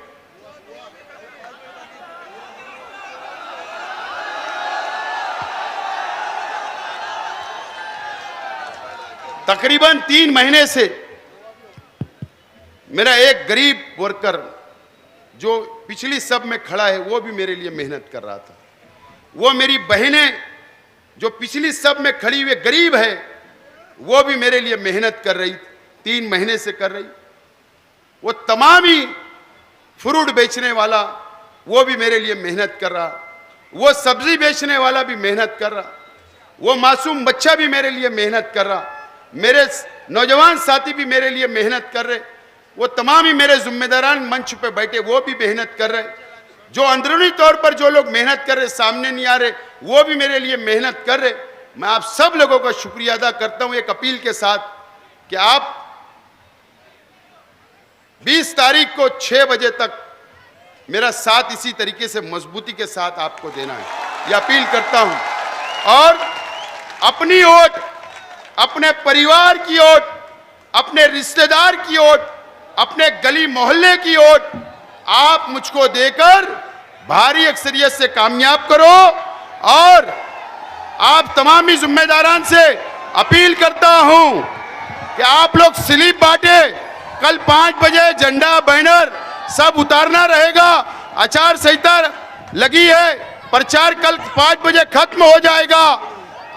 तकरीबन 3 महीने से मेरा एक गरीब वर्कर जो पिछली सब में खड़ा है, वो भी मेरे लिए मेहनत कर रहा था। वो मेरी बहनें जो पिछली सब में खड़ी हुई गरीब है, वो भी मेरे लिए मेहनत कर रही, 3 महीने से कर रही। वो तमाम ही फ्रूट बेचने वाला, वो भी मेरे लिए मेहनत कर रहा। वो सब्जी बेचने वाला भी मेहनत कर रहा। वो मासूम बच्चा भी मेरे लिए मेहनत कर रहा। मेरे नौजवान साथी भी मेरे लिए मेहनत कर रहे। वो तमाम ही मेरे जिम्मेदारान मंच पे बैठे, वो भी मेहनत कर रहे। जो अंदरूनी तौर पर जो लोग मेहनत कर रहे, सामने नहीं आ रहे, वो भी मेरे लिए मेहनत कर रहे। मैं आप सब लोगों का शुक्रिया अदा करता हूं एक अपील के साथ कि आप 20 तारीख को 6 बजे तक मेरा साथ इसी तरीके से मजबूती के साथ आपको देना है, यह अपील करता हूं। और अपनी ओट, अपने परिवार की ओट, अपने रिश्तेदार की ओट, अपने गली मोहल्ले की ओट आप मुझको देकर भारी अक्सरियत से कामयाब करो। और आप तमामी जिम्मेदारान से अपील करता हूं कि आप लोग स्लिप बांटे। कल 5 बजे झंडा, बैनर सब उतारना रहेगा। आचार संहिता लगी है, प्रचार कल 5 बजे खत्म हो जाएगा।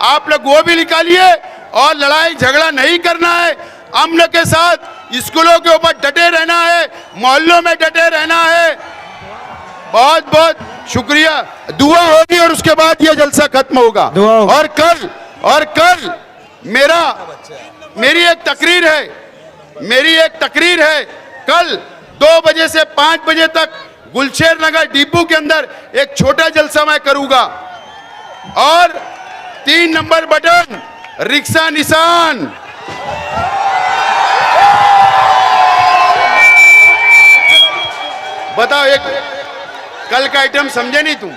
आप लोग वो भी निकालिए। और लड़ाई झगड़ा नहीं करना है, अमन के साथ स्कूलों के ऊपर डटे रहना है, मोहल्लों में डटे रहना है। बहुत बहुत शुक्रिया। दुआ होगी और उसके बाद यह जलसा खत्म होगा। और कल मेरी एक तकरीर है। कल 2 बजे से 5 बजे तक गुलशेर नगर डिपो के अंदर एक छोटा जलसा मैं करूंगा। और 3 नंबर बटन रिक्शा निशान, बताओ, एक कल का आइटम समझे नहीं तुम?